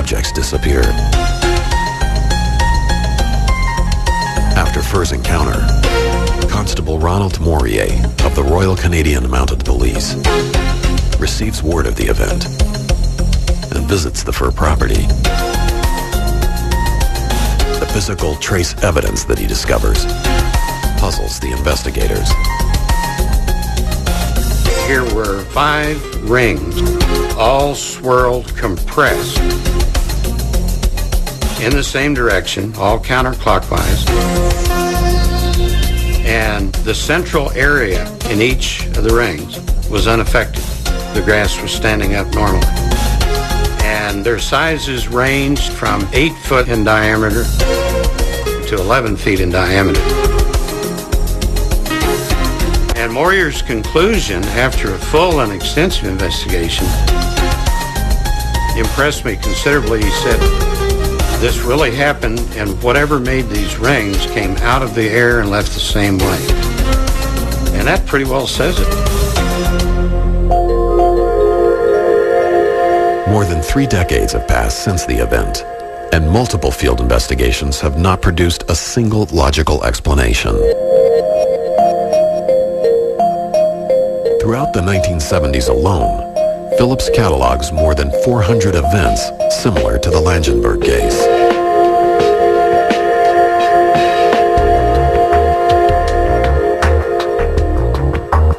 objects disappeared. After Furr's encounter, Constable Ronald Morier of the Royal Canadian Mounted Police receives word of the event and visits the Furr property. The physical trace evidence that he discovers puzzles the investigators. Here were 5 rings, all swirled, compressed in the same direction, all counterclockwise. And the central area in each of the rings was unaffected. The grass was standing up normally. And their sizes ranged from 8 foot in diameter to 11 feet in diameter. And Morier's conclusion, after a full and extensive investigation, impressed me considerably. He said, this really happened, and whatever made these rings came out of the air and left the same way. And that pretty well says it. More than 3 decades have passed since the event, and multiple field investigations have not produced a single logical explanation. Throughout the 1970s alone, Phillips catalogs more than 400 events similar to the Langenberg case.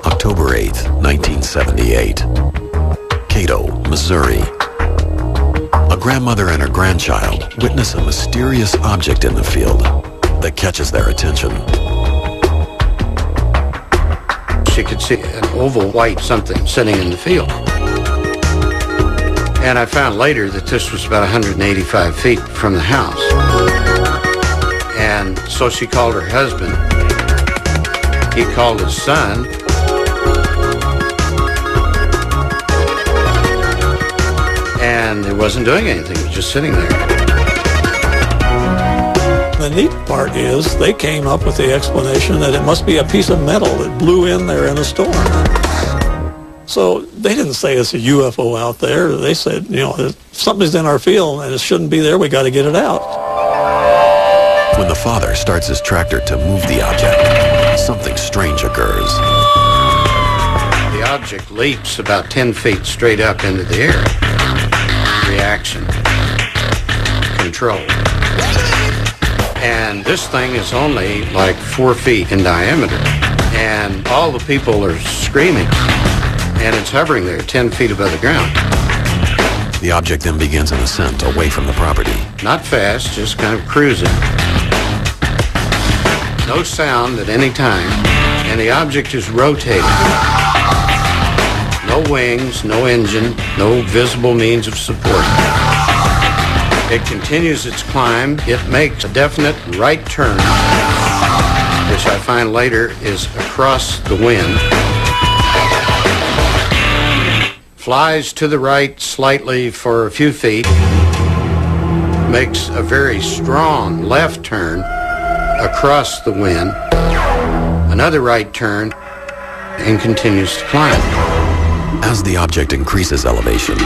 October 8, 1978. Cato, Missouri. A grandmother and her grandchild witness a mysterious object in the field that catches their attention. She could see an oval white something sitting in the field. And I found later that this was about 185 feet from the house. And so she called her husband. He called his son. And it wasn't doing anything. It was just sitting there. The neat part is they came up with the explanation that it must be a piece of metal that blew in there in a storm. So they didn't say it's a UFO out there. They said, you know, something's in our field and it shouldn't be there. We got to get it out. When the father starts his tractor to move the object, something strange occurs. The object leaps about 10 feet straight up into the air. Reaction. Control. And this thing is only like 4 feet in diameter. And all the people are screaming. And it's hovering there 10 feet above the ground. The object then begins an ascent away from the property. Not fast, just kind of cruising. No sound at any time, and the object is rotating. No wings, no engine, no visible means of support. It continues its climb. It makes a definite right turn, which I find later is across the wind. Flies to the right slightly for a few feet, makes a very strong left turn across the wind, another right turn, and continues to climb. As the object increases elevation,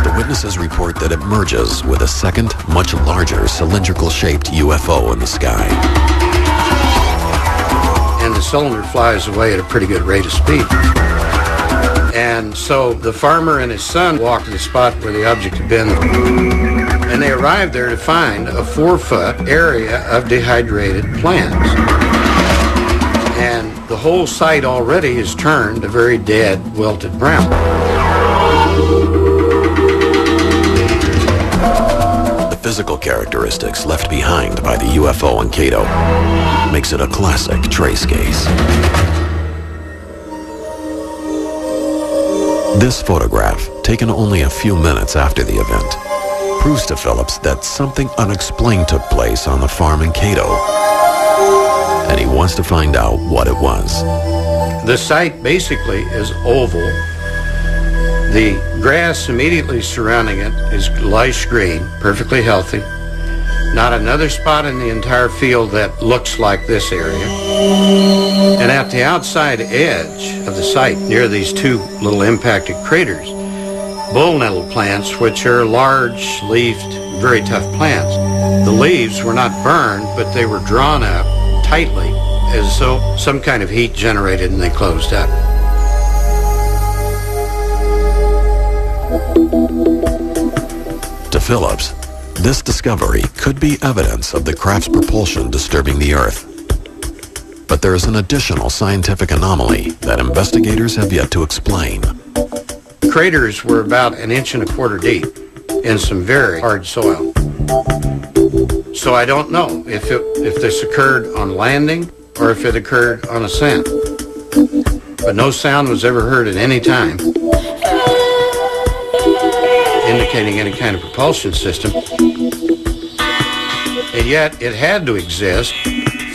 the witnesses report that it merges with a second, much larger cylindrical-shaped UFO in the sky. And the cylinder flies away at a pretty good rate of speed. And so the farmer and his son walked to the spot where the object had been, and they arrived there to find a 4-foot area of dehydrated plants. And the whole site already is turned a very dead, wilted brown. The physical characteristics left behind by the UFO in Cato makes it a classic trace case. This photograph, taken only a few minutes after the event, proves to Phillips that something unexplained took place on the farm in Cato, and he wants to find out what it was. The site basically is oval. The grass immediately surrounding it is lush green, perfectly healthy. Not another spot in the entire field that looks like this area. And at the outside edge of the site, near these 2 little impacted craters, bull nettle plants, which are large-leafed, very tough plants. The leaves were not burned, but they were drawn up tightly as though some kind of heat generated and they closed up. To Phillips, this discovery could be evidence of the craft's propulsion disturbing the Earth. But there is an additional scientific anomaly that investigators have yet to explain. Craters were about 1.25 inches deep in some very hard soil. So I don't know if this occurred on landing or if it occurred on ascent. But no sound was ever heard at any time indicating any kind of propulsion system. And yet it had to exist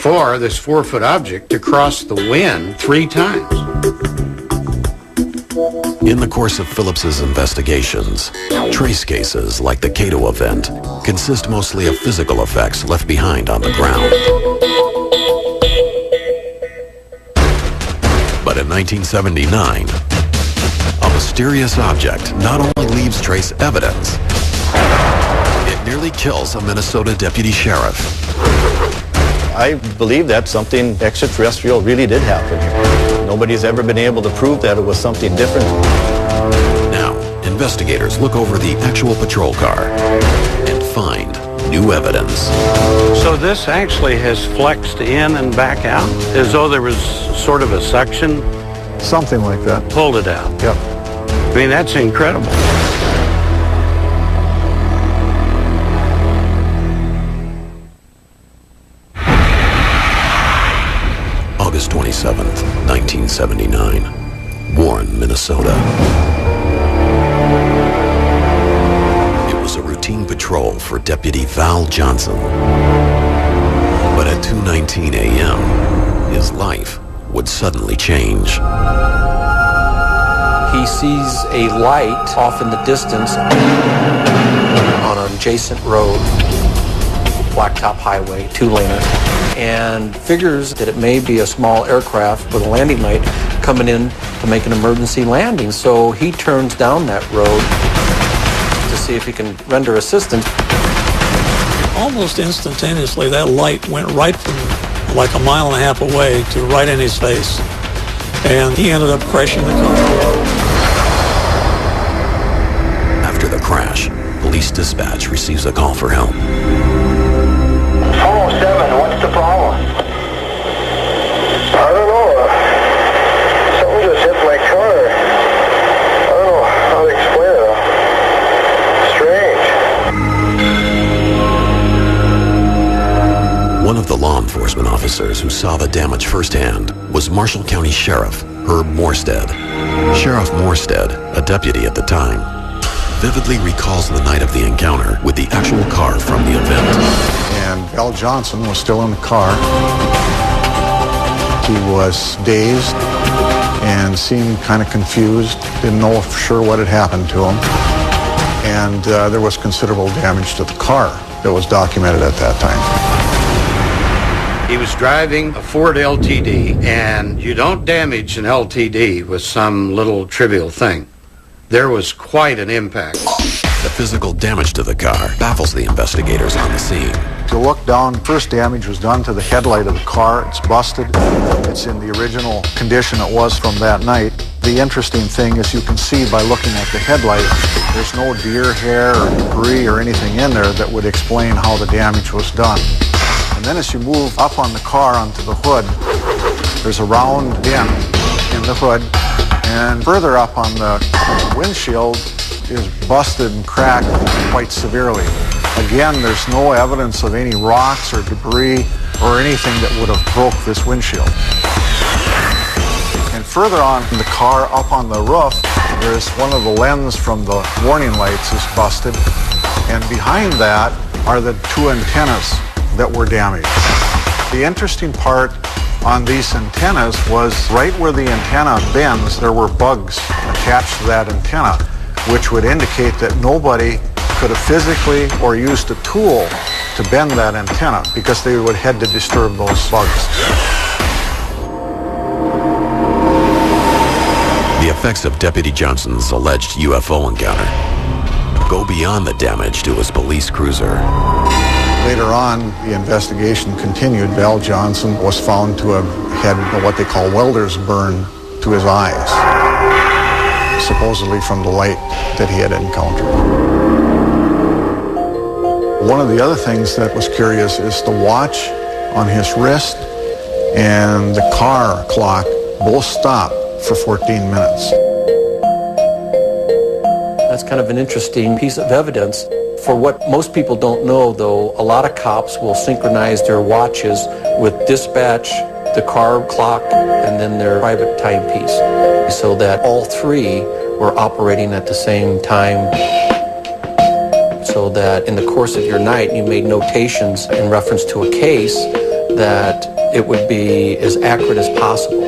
for this 4-foot object to cross the wind 3 times. In the course of Phillips's investigations, trace cases like the Cato event consist mostly of physical effects left behind on the ground. But in 1979, a mysterious object not only leaves trace evidence, it nearly kills a Minnesota deputy sheriff. I believe that something extraterrestrial really did happen here. Nobody's ever been able to prove that it was something different. Now, investigators look over the actual patrol car and find new evidence. So this actually has flexed in and back out, as though there was sort of a suction. Something like that. Pulled it out. Yep. I mean, that's incredible. August 27th, 1979, Warren, Minnesota. It was a routine patrol for Deputy Val Johnson. But at 2:19 a.m., his life would suddenly change. He sees a light off in the distance on an adjacent road, blacktop highway, 2-laner, and figures that it may be a small aircraft with a landing light coming in to make an emergency landing. So he turns down that road to see if he can render assistance. Almost instantaneously, that light went right from like 1.5 miles away to right in his face. And he ended up crashing the car. After the crash, police dispatch receives a call for help. 407, what's the problem? I don't know. Something just hit my car. I don't know how to explain it. Strange. One of the law enforcement officers who saw the damage firsthand was Marshall County Sheriff Herb Morstead. Sheriff Morstead, a deputy at the time, vividly recalls the night of the encounter with the actual car from the event. And Val Johnson was still in the car. He was dazed and seemed kind of confused, didn't know for sure what had happened to him. And there was considerable damage to the car that was documented at that time. He was driving a Ford LTD, and you don't damage an LTD with some little trivial thing. There was quite an impact. The physical damage to the car baffles the investigators on the scene. If you look down, first damage was done to the headlight of the car. It's busted. It's in the original condition it was from that night. The interesting thing is you can see by looking at the headlight, there's no deer hair or debris or anything in there that would explain how the damage was done. And then as you move up on the car onto the hood, there's a round dent in the hood. And further up on the windshield is busted and cracked quite severely. Again, there's no evidence of any rocks or debris or anything that would have broke this windshield. And further on in the car, up on the roof, there's one of the lenses from the warning lights is busted. And behind that are the 2 antennas that were damaged. The interesting part on these antennas was right where the antenna bends, there were bugs attached to that antenna, which would indicate that nobody could have physically or used a tool to bend that antenna because they would have had to disturb those bugs. The effects of Deputy Johnson's alleged UFO encounter go beyond the damage to his police cruiser. Later on, the investigation continued. Val Johnson was found to have had what they call welder's burn to his eyes, supposedly from the light that he had encountered. One of the other things that was curious is the watch on his wrist and the car clock both stopped for 14 minutes. That's kind of an interesting piece of evidence. For what most people don't know, though, a lot of cops will synchronize their watches with dispatch, the car clock, and then their private timepiece, so that all three were operating at the same time, so that in the course of your night you made notations in reference to a case that it would be as accurate as possible.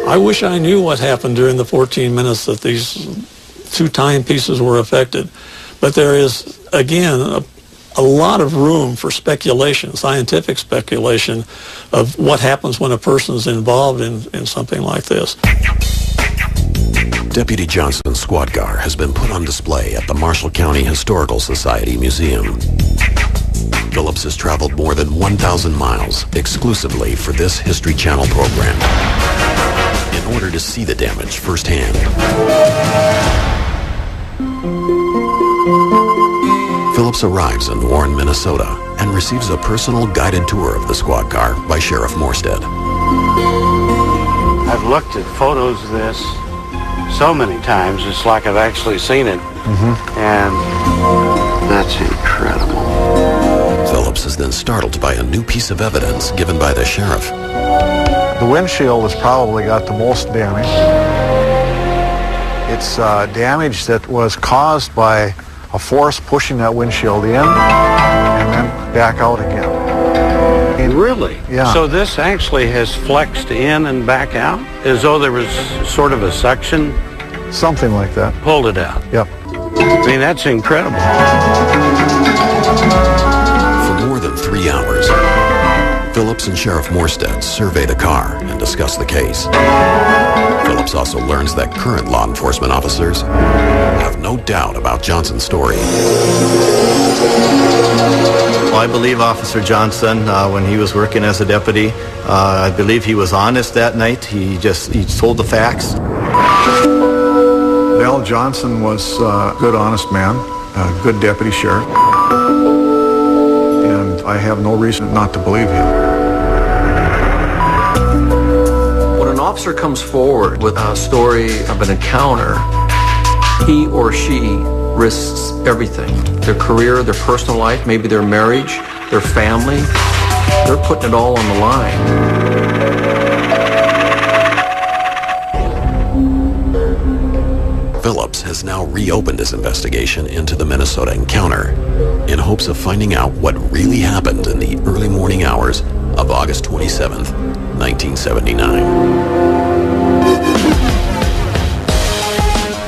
I wish I knew what happened during the 14 minutes that these two timepieces were affected. But there is, again, a lot of room for speculation, scientific speculation, of what happens when a person is involved in something like this. Deputy Johnson's squad car has been put on display at the Marshall County Historical Society Museum. Phillips has traveled more than 1,000 miles exclusively for this History Channel program in order to see the damage firsthand. Phillips arrives in Warren, Minnesota, and receives a personal guided tour of the squad car by Sheriff Morstead. I've looked at photos of this so many times, it's like I've actually seen it. And that's incredible. Phillips is then startled by a new piece of evidence given by the sheriff. The windshield has probably got the most damage. It's damage that was caused by a force pushing that windshield in and then back out again. Really? Yeah. So this actually has flexed in and back out, as though there was sort of a suction? Something like that. Pulled it out. Yep. I mean, that's incredible. For more than 3 hours, Phillips and Sheriff Morstead survey the car and discuss the case. Phillips also learns that current law enforcement officers have no doubt about Johnson's story. Well, I believe Officer Johnson, when he was working as a deputy, I believe he was honest that night. He told the facts. Val Johnson was a good, honest man, a good deputy sheriff, and I have no reason not to believe him. When an officer comes forward with a story of an encounter, he or she risks everything. Their career, their personal life, maybe their marriage, their family. They're putting it all on the line. Phillips has now reopened his investigation into the Minnesota encounter in hopes of finding out what really happened in the early morning hours of August 27th, 1979.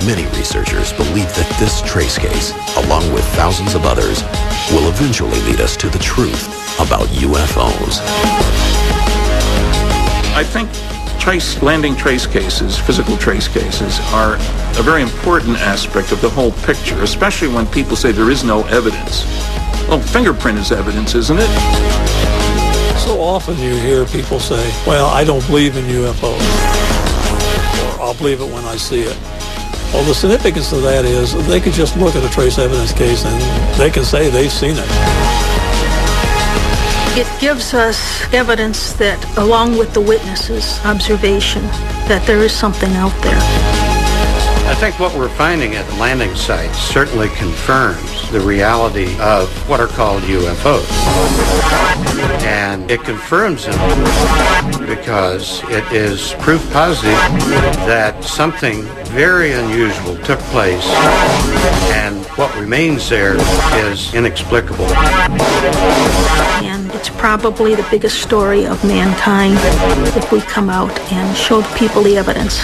Many researchers believe that this trace case, along with thousands of others, will eventually lead us to the truth about UFOs. I think landing trace cases, physical trace cases, are a very important aspect of the whole picture, especially when people say there is no evidence. Well, fingerprint is evidence, isn't it? So often you hear people say, well, I don't believe in UFOs, or I'll believe it when I see it. Well, the significance of that is they could just look at a trace evidence case and they can say they've seen it. It gives us evidence that, along with the witnesses' observation, that there is something out there. I think what we're finding at the landing sites certainly confirms the reality of what are called UFOs. And it confirms them because it is proof positive that something very unusual took place, and what remains there is inexplicable. And it's probably the biggest story of mankind if we come out and show people the evidence.